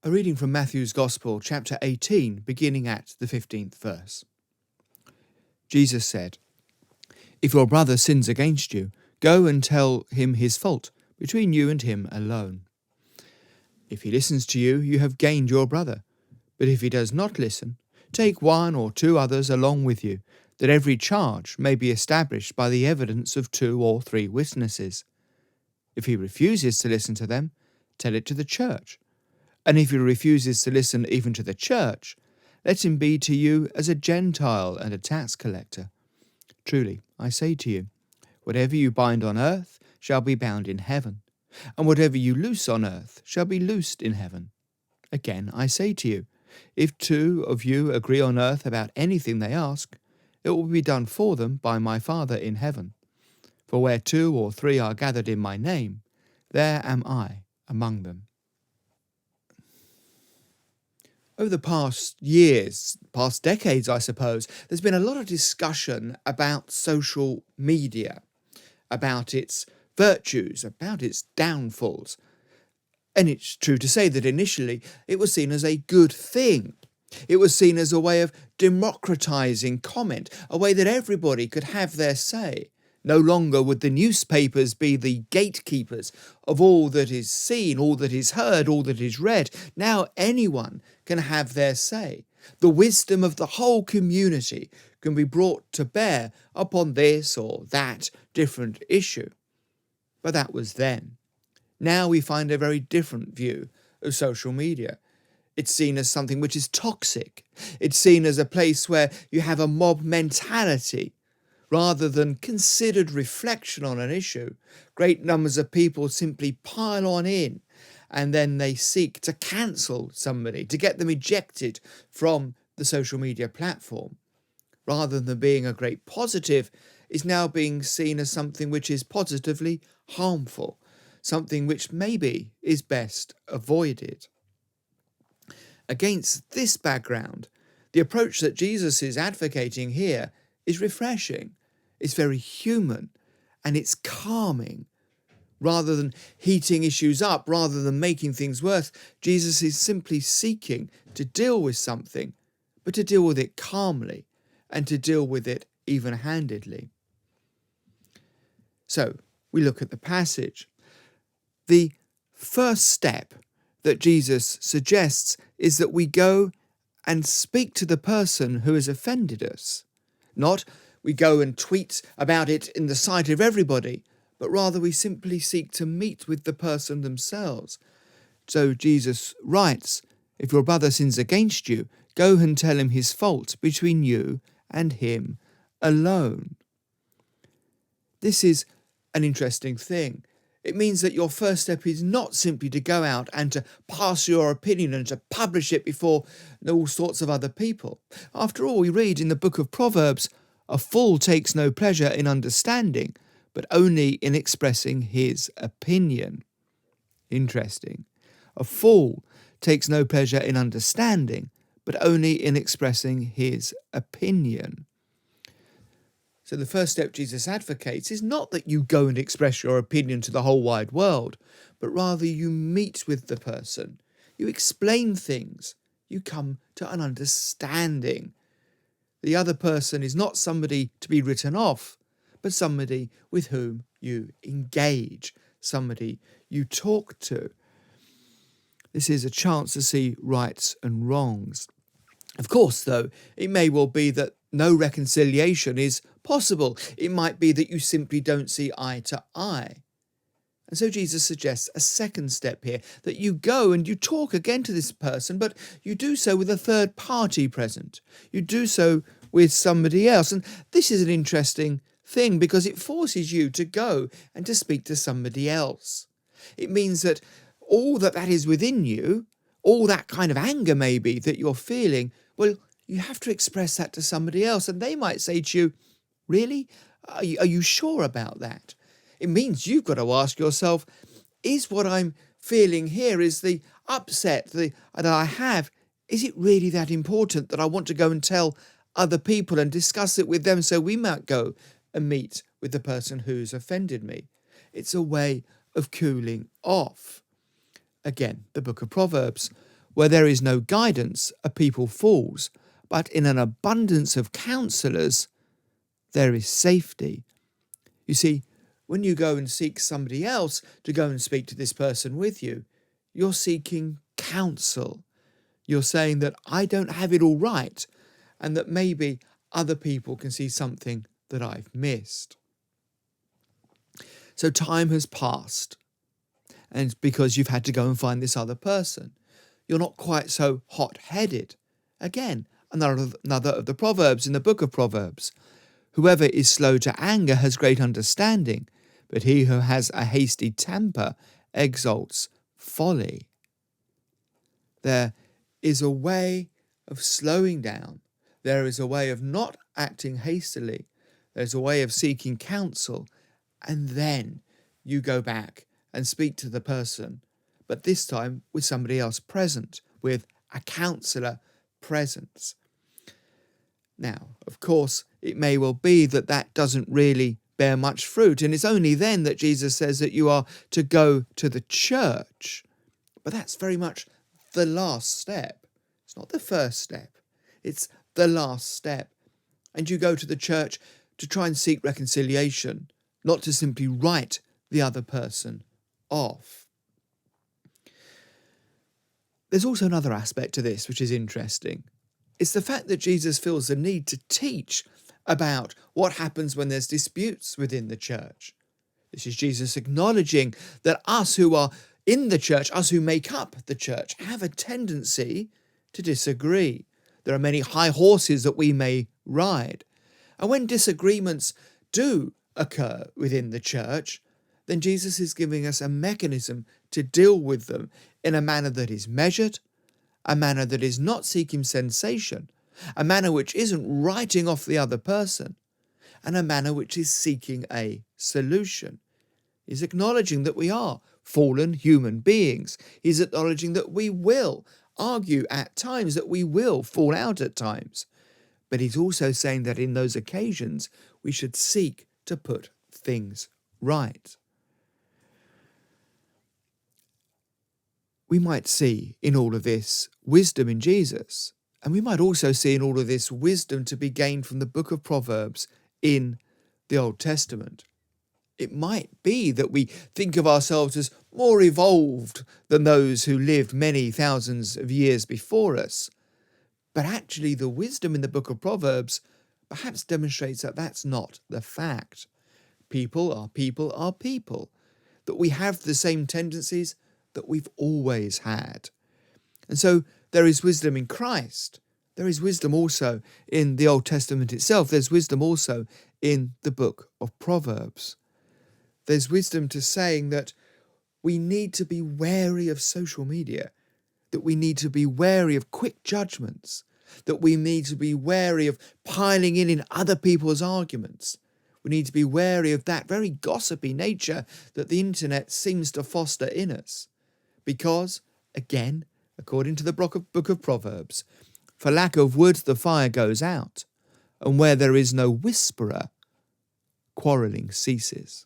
A reading from Matthew's Gospel, chapter 18, beginning at the 15th verse. Jesus said, "If your brother sins against you, go and tell him his fault, between you and him alone. If he listens to you, you have gained your brother. But if he does not listen, take one or two others along with you, that every charge may be established by the evidence of 2 or 3 witnesses. If he refuses to listen to them, tell it to the church. And if he refuses to listen even to the church, let him be to you as a Gentile and a tax collector. Truly, I say to you, whatever you bind on earth shall be bound in heaven, and whatever you loose on earth shall be loosed in heaven. Again, I say to you, if 2 of you agree on earth about anything they ask, it will be done for them by my Father in heaven. For where 2 or 3 are gathered in my name, there am I among them." Over the past years, past decades, I suppose, there's been a lot of discussion about social media, about its virtues, about its downfalls. And it's true to say that initially it was seen as a good thing. It was seen as a way of democratizing comment, a way that everybody could have their say. No longer would the newspapers be the gatekeepers of all that is seen, all that is heard, all that is read. Now anyone can have their say. The wisdom of the whole community can be brought to bear upon this or that different issue. But that was then. Now we find a very different view of social media. It's seen as something which is toxic. It's seen as a place where you have a mob mentality. Rather than considered reflection on an issue, great numbers of people simply pile on in, and then they seek to cancel somebody, to get them ejected from the social media platform. Rather than being a great positive, is now being seen as something which is positively harmful, something which maybe is best avoided. Against this background, the approach that Jesus is advocating here is refreshing, it's very human, and it's calming. Rather than heating issues up, rather than making things worse, Jesus is simply seeking to deal with something, but to deal with it calmly, and to deal with it even-handedly. So, we look at the passage. The first step that Jesus suggests is that we go and speak to the person who has offended us. Not we go and tweet about it in the sight of everybody, but rather we simply seek to meet with the person themselves. So Jesus writes, "If your brother sins against you, go and tell him his fault between you and him alone." This is an interesting thing. It means that your first step is not simply to go out and to pass your opinion and to publish it before all sorts of other people. After all, we read in the book of Proverbs, "A fool takes no pleasure in understanding, but only in expressing his opinion." Interesting. A fool takes no pleasure in understanding, but only in expressing his opinion. So the first step Jesus advocates is not that you go and express your opinion to the whole wide world, but rather you meet with the person, you explain things, you come to an understanding. The other person is not somebody to be written off, but somebody with whom you engage, somebody you talk to. This is a chance to see rights and wrongs. Of course, though, it may well be that no reconciliation is possible. It might be that you simply don't see eye to eye. And so Jesus suggests a second step here, that you go and you talk again to this person, but you do so with a third party present. You do so with somebody else. And this is an interesting thing because it forces you to go and to speak to somebody else. It means that all that is within you, all that kind of anger maybe that you're feeling, well, you have to express that to somebody else. And they might say to you, "Really? Are you sure about that?" It means you've got to ask yourself, is what I'm feeling here, is the upset that I have, is it really that important that I want to go and tell other people and discuss it with them so we might go and meet with the person who's offended me? It's a way of cooling off. Again, the book of Proverbs, Where there is no guidance, a people falls, but in an abundance of counsellors, there is safety. You see, when you go and seek somebody else to go and speak to this person with you, you're seeking counsel. You're saying that I don't have it all right, and that maybe other people can see something that I've missed. So time has passed, and it's because you've had to go and find this other person. You're not quite so hot-headed. Again, another of the Proverbs in the book of Proverbs. Whoever is slow to anger has great understanding, but he who has a hasty temper exalts folly. There is a way of slowing down. There is a way of not acting hastily. There's a way of seeking counsel, and then you go back and speak to the person, but this time with somebody else present, with a counsellor present. Now, of course, it may well be that that doesn't really bear much fruit, and it's only then that Jesus says that you are to go to the church. But that's very much the last step. It's not the first step. It's the last step. And you go to the church to try and seek reconciliation, not to simply write the other person off. There's also another aspect to this which is interesting. It's the fact that Jesus feels the need to teach about what happens when there's disputes within the church. This is Jesus acknowledging that us who are in the church, us who make up the church, have a tendency to disagree. There are many high horses that we may ride. And when disagreements do occur within the church, then Jesus is giving us a mechanism to deal with them in a manner that is measured, a manner that is not seeking sensation, a manner which isn't writing off the other person, and a manner which is seeking a solution. He's acknowledging that we are fallen human beings. He's acknowledging that we will argue at times, that we will fall out at times. But he's also saying that in those occasions, we should seek to put things right. We might see in all of this wisdom in Jesus, and we might also see in all of this wisdom to be gained from the book of Proverbs in the Old Testament. It might be that we think of ourselves as more evolved than those who lived many thousands of years before us. But actually, the wisdom in the book of Proverbs perhaps demonstrates that that's not the fact. People are people are people, that we have the same tendencies that we've always had. And so there is wisdom in Christ. There is wisdom also in the Old Testament itself. There's wisdom also in the book of Proverbs. There's wisdom to saying that we need to be wary of social media, that we need to be wary of quick judgments, that we need to be wary of piling in other people's arguments. We need to be wary of that very gossipy nature that the internet seems to foster in us. Because, again, according to the book of Proverbs, for lack of wood the fire goes out, and where there is no whisperer, quarrelling ceases.